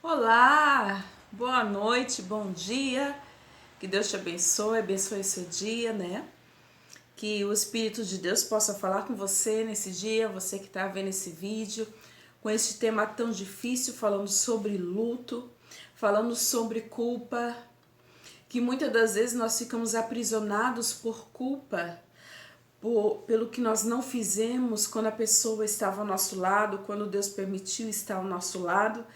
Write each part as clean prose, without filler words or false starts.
Olá, boa noite, bom dia, que Deus te abençoe seu dia, né? Que o Espírito de Deus possa falar com você nesse dia, você que está vendo esse vídeo, com este tema tão difícil, falando sobre luto, falando sobre culpa, que muitas das vezes nós ficamos aprisionados por culpa, pelo que nós não fizemos quando a pessoa estava ao nosso lado, quando Deus permitiu estar ao nosso lado.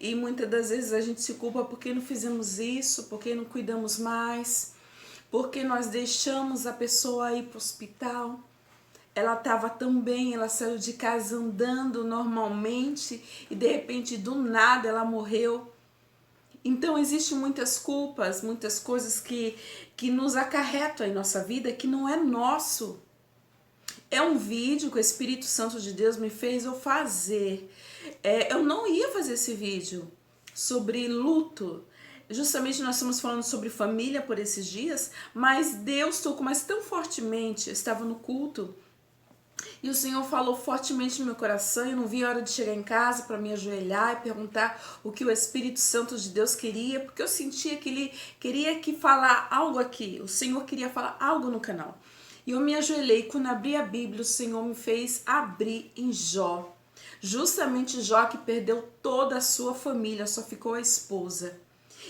E muitas das vezes a gente se culpa porque não fizemos isso, porque não cuidamos mais, porque nós deixamos a pessoa ir para o hospital. Ela estava tão bem, ela saiu de casa andando normalmente e de repente do nada ela morreu. Então existem muitas culpas, muitas coisas que nos acarretam em nossa vida que não é nosso. É um vídeo que o Espírito Santo de Deus me fez eu fazer. Eu não ia fazer esse vídeo sobre luto. Justamente nós estamos falando sobre família por esses dias, mas Deus tocou mais tão fortemente. Eu estava no culto e o Senhor falou fortemente no meu coração. Eu não vi a hora de chegar em casa para me ajoelhar e perguntar o que o Espírito Santo de Deus queria, porque eu sentia que Ele queria que falar algo aqui. O Senhor queria falar algo no canal. E eu me ajoelhei. Quando abri a Bíblia, o Senhor me fez abrir em Jó. Justamente Jó, que perdeu toda a sua família, só ficou a esposa.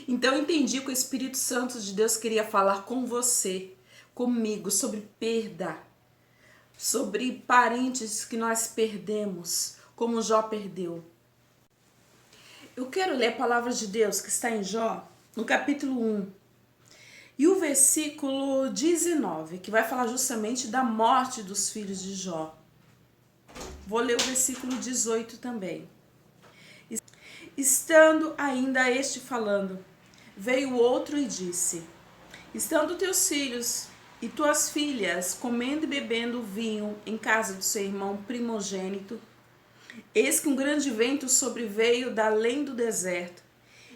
Então eu entendi que o Espírito Santo de Deus queria falar com você, comigo, sobre perda, sobre parentes que nós perdemos, como Jó perdeu. Eu quero ler a palavra de Deus que está em Jó, no capítulo 1. E o versículo 19, que vai falar justamente da morte dos filhos de Jó. Vou ler o versículo 18 também. Estando ainda este falando, veio outro e disse: Estando teus filhos e tuas filhas comendo e bebendo vinho em casa do seu irmão primogênito, eis que um grande vento sobreveio da além do deserto,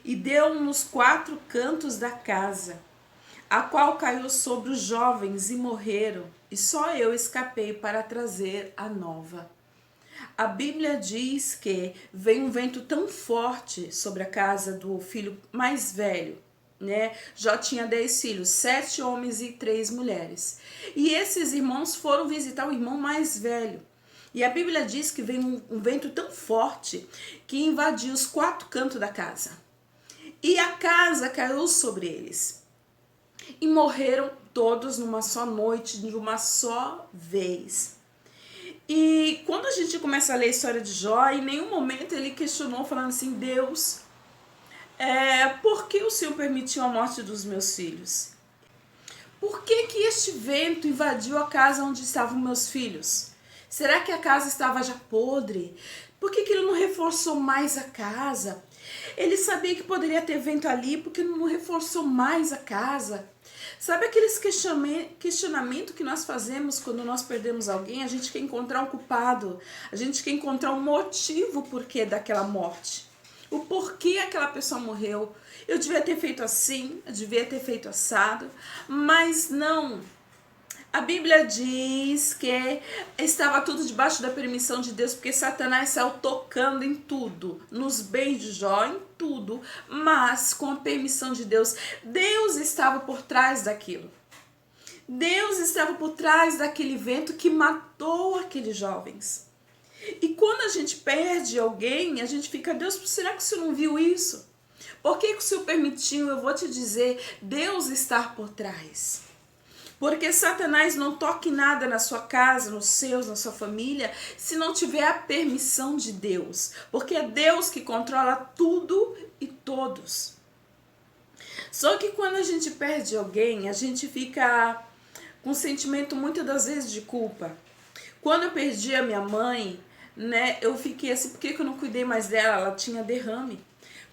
e deu nos 4 cantos da casa, a qual caiu sobre os jovens e morreram, e só eu escapei para trazer a nova. A Bíblia diz que veio um vento tão forte sobre a casa do filho mais velho, né? Jó tinha 10 filhos, 7 homens e 3 mulheres. E esses irmãos foram visitar o irmão mais velho. E a Bíblia diz que veio um vento tão forte que invadiu os 4 cantos da casa. E a casa caiu sobre eles. E morreram todos numa só noite, de uma só vez. E quando a gente começa a ler a história de Jó, em nenhum momento ele questionou, falando assim: Deus, por que o Senhor permitiu a morte dos meus filhos? Por que este vento invadiu a casa onde estavam meus filhos? Será que a casa estava já podre? Por que ele não reforçou mais a casa? Ele sabia que poderia ter vento ali, porque não reforçou mais a casa? Sabe aqueles questionamento que nós fazemos quando nós perdemos alguém? A gente quer encontrar um culpado, a gente quer encontrar um motivo porquê daquela morte. O porquê aquela pessoa morreu. Eu devia ter feito assim, eu devia ter feito assado, mas não. A Bíblia diz que estava tudo debaixo da permissão de Deus, porque Satanás saiu tocando em tudo, nos bens de Jó, em tudo, mas com a permissão de Deus. Deus estava por trás daquilo. Deus estava por trás daquele vento que matou aqueles jovens. E quando a gente perde alguém, a gente fica: Deus, será que o Senhor não viu isso? Por que o Senhor permitiu? Eu vou te dizer, Deus está por trás. Porque Satanás não toca em nada na sua casa, nos seus, na sua família, se não tiver a permissão de Deus. Porque é Deus que controla tudo e todos. Só que quando a gente perde alguém, a gente fica com um sentimento muitas das vezes de culpa. Quando eu perdi a minha mãe, né, eu fiquei assim: por que eu não cuidei mais dela? Ela tinha derrame.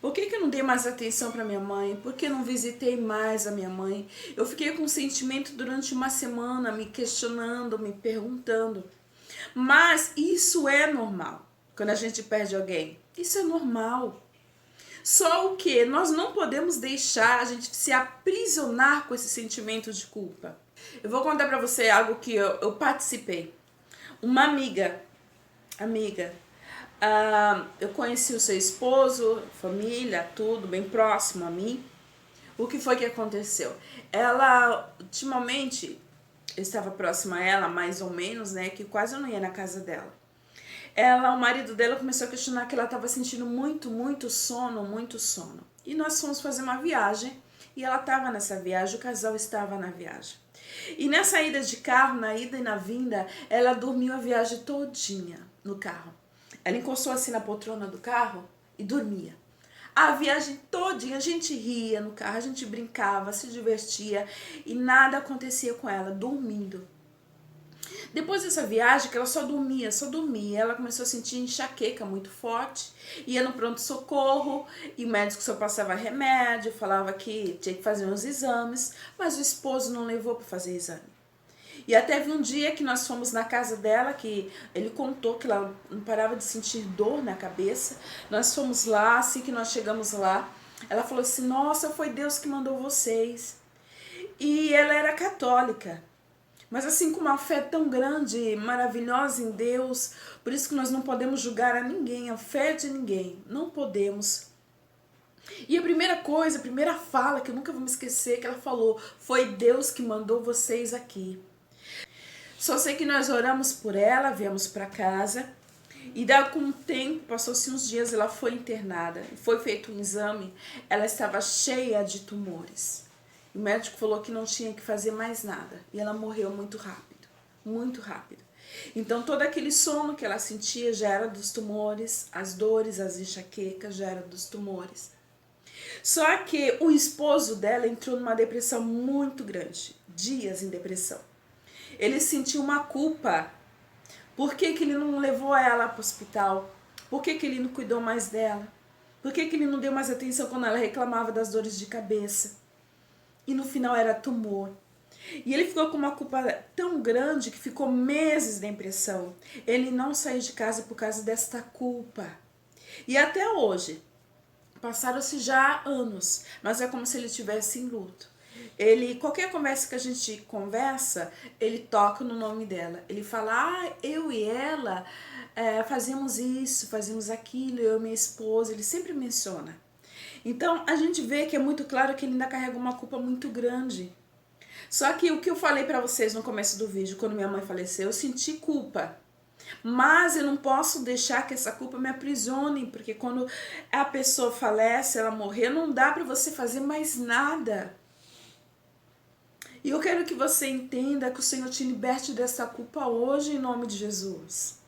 Por que eu não dei mais atenção para minha mãe? Por que eu não visitei mais a minha mãe? Eu fiquei com um sentimento durante uma semana, me questionando, me perguntando. Mas isso é normal. Quando a gente perde alguém, isso é normal. Só o que nós não podemos deixar a gente se aprisionar com esse sentimento de culpa. Eu vou contar para você algo que eu participei. Uma amiga, Eu conheci o seu esposo, família, tudo bem próximo a mim. O que foi que aconteceu? Ela, ultimamente, eu estava próxima a ela, mais ou menos, né, que quase eu não ia na casa dela. O marido dela começou a questionar que ela estava sentindo muito sono. E nós fomos fazer uma viagem, e ela estava nessa viagem, o casal estava na viagem. E nessa ida de carro, na ida e na vinda, ela dormiu a viagem todinha no carro. Ela encostou assim na poltrona do carro e dormia. A viagem todinha, a gente ria no carro, a gente brincava, se divertia e nada acontecia com ela, dormindo. Depois dessa viagem, que ela só dormia, ela começou a sentir enxaqueca muito forte, ia no pronto-socorro e o médico só passava remédio, falava que tinha que fazer uns exames, mas o esposo não levou para fazer exame. E até teve um dia que nós fomos na casa dela, que ele contou que ela não parava de sentir dor na cabeça. Nós fomos lá, assim que nós chegamos lá, ela falou assim, nossa, foi Deus que mandou vocês. E ela era católica, mas assim com uma fé tão grande, maravilhosa em Deus, por isso que nós não podemos julgar a ninguém, a fé de ninguém, não podemos. E a primeira fala que eu nunca vou me esquecer, que ela falou, foi Deus que mandou vocês aqui. Só sei que nós oramos por ela, viemos para casa e com um tempo, passou-se uns dias, ela foi internada. Foi feito um exame, ela estava cheia de tumores. O médico falou que não tinha que fazer mais nada e ela morreu muito rápido, muito rápido. Então todo aquele sono que ela sentia já era dos tumores, as dores, as enxaquecas já era dos tumores. Só que o esposo dela entrou numa depressão muito grande, dias em depressão. Ele sentiu uma culpa. Por que ele não levou ela para o hospital? Por que ele não cuidou mais dela? Por que ele não deu mais atenção quando ela reclamava das dores de cabeça? E no final era tumor. E ele ficou com uma culpa tão grande que ficou meses de depressão. Ele não saiu de casa por causa desta culpa. E até hoje, passaram-se já anos, mas é como se ele estivesse em luto. Qualquer conversa que a gente conversa, ele toca no nome dela. Ele fala, eu e ela fazemos isso, fazemos aquilo, eu e minha esposa, ele sempre menciona. Então, a gente vê que é muito claro que ele ainda carrega uma culpa muito grande. Só que o que eu falei pra vocês no começo do vídeo, quando minha mãe faleceu, eu senti culpa. Mas eu não posso deixar que essa culpa me aprisione, porque quando a pessoa falece, ela morrer, não dá pra você fazer mais nada. E eu quero que você entenda que o Senhor te liberte dessa culpa hoje, em nome de Jesus.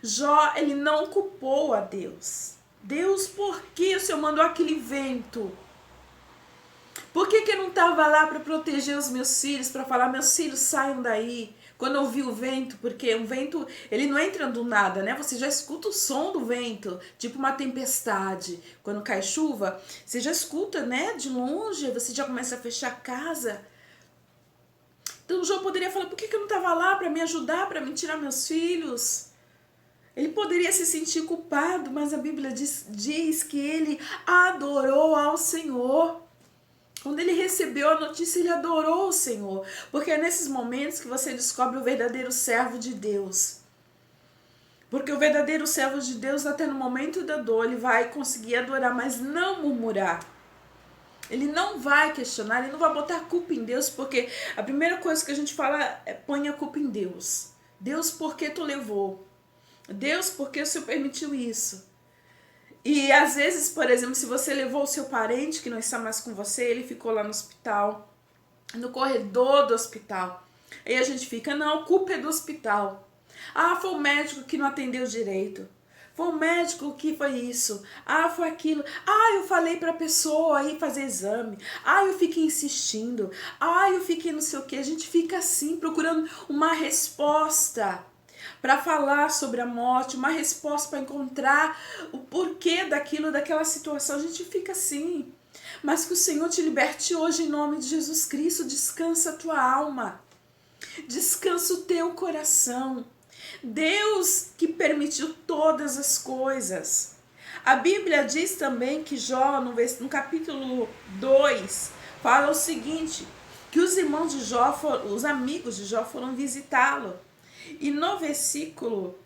Jó, ele não culpou a Deus. Deus, por que o Senhor mandou aquele vento? Por que eu não estava lá para proteger os meus filhos, para falar, meus filhos, saiam daí? Quando eu vi o vento, porque o vento, ele não entra do nada, né? Você já escuta o som do vento, tipo uma tempestade. Quando cai chuva, você já escuta, né? De longe, você já começa a fechar a casa. Então, Jó poderia falar, por que eu não estava lá para me ajudar, para me tirar meus filhos? Ele poderia se sentir culpado, mas a Bíblia diz que ele adorou ao Senhor. Quando ele recebeu a notícia, ele adorou o Senhor. Porque é nesses momentos que você descobre o verdadeiro servo de Deus. Porque o verdadeiro servo de Deus, até no momento da dor, ele vai conseguir adorar, mas não murmurar. Ele não vai questionar, ele não vai botar a culpa em Deus, porque a primeira coisa que a gente fala é põe a culpa em Deus. Deus, por que tu levou? Deus, por que o Senhor permitiu isso? E às vezes, por exemplo, se você levou o seu parente que não está mais com você, ele ficou lá no hospital, no corredor do hospital. Aí a gente fica, não, a culpa é do hospital. Ah, foi o médico que não atendeu direito. Foi o médico que foi isso. Ah, foi aquilo. Ah, eu falei para a pessoa ir fazer exame. Ah, eu fiquei insistindo. Ah, eu fiquei não sei o que. A gente fica assim, procurando uma resposta para falar sobre a morte, uma resposta para encontrar o porquê daquilo, daquela situação. A gente fica assim. Mas que o Senhor te liberte hoje em nome de Jesus Cristo. Descansa a tua alma. Descansa o teu coração. Deus que permitiu todas as coisas. A Bíblia diz também que Jó, no capítulo 2, fala o seguinte, que os irmãos de Jó, os amigos de Jó foram visitá-lo. E no versículo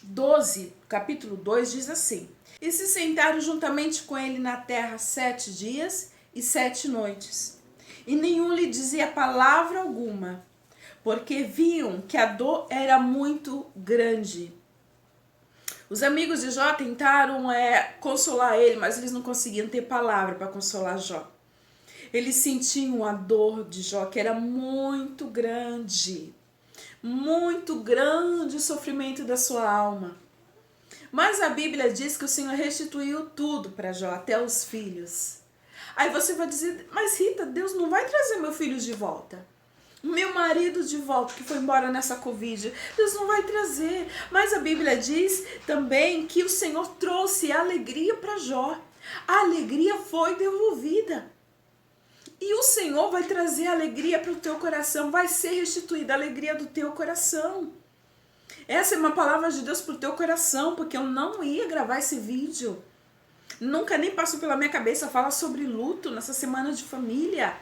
12, capítulo 2, diz assim: E se sentaram juntamente com ele na terra 7 dias e 7 noites, e nenhum lhe dizia palavra alguma, porque viam que a dor era muito grande. Os amigos de Jó tentaram consolar ele, mas eles não conseguiam ter palavra para consolar Jó. Eles sentiam a dor de Jó, que era muito grande o sofrimento da sua alma. Mas a Bíblia diz que o Senhor restituiu tudo para Jó, até os filhos. Aí você vai dizer: mas Rita, Deus não vai trazer meu filho de volta, meu marido de volta, que foi embora nessa Covid. Deus não vai trazer. Mas a Bíblia diz também que o Senhor trouxe alegria para Jó. A alegria foi devolvida. E o Senhor vai trazer alegria para o teu coração. Vai ser restituída a alegria do teu coração. Essa é uma palavra de Deus para o teu coração, porque eu não ia gravar esse vídeo. Nunca nem passou pela minha cabeça falar sobre luto nessa semana de família.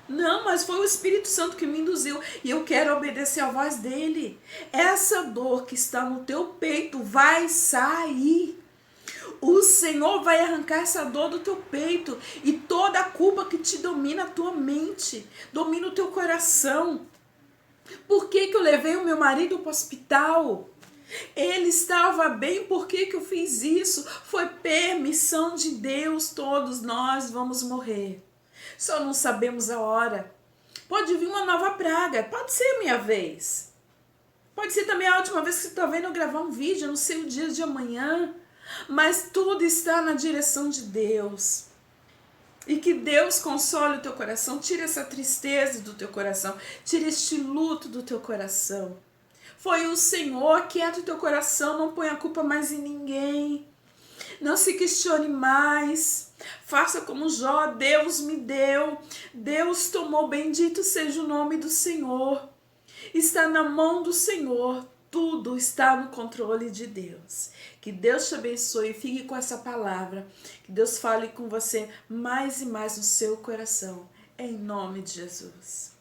Não, mas foi o Espírito Santo que me induziu e eu quero obedecer à voz dele. Essa dor que está no teu peito vai sair. O Senhor vai arrancar essa dor do teu peito e toda a culpa que te domina a tua mente, domina o teu coração. Por que eu levei o meu marido para o hospital? Ele estava bem, por que eu fiz isso? Foi permissão de Deus, todos nós vamos morrer. Só não sabemos a hora. Pode vir uma nova praga, pode ser a minha vez. Pode ser também a última vez que você está vendo eu gravar um vídeo, eu não sei o dia de amanhã. Mas tudo está na direção de Deus. E que Deus console o teu coração, tire essa tristeza do teu coração, tire este luto do teu coração. Foi o Senhor, aquieta o teu coração, não ponha a culpa mais em ninguém. Não se questione mais. Faça como Jó, Deus me deu, Deus tomou, bendito seja o nome do Senhor. Está na mão do Senhor, tudo está no controle de Deus. Que Deus te abençoe, fique com essa palavra. Que Deus fale com você mais e mais no seu coração. Em nome de Jesus.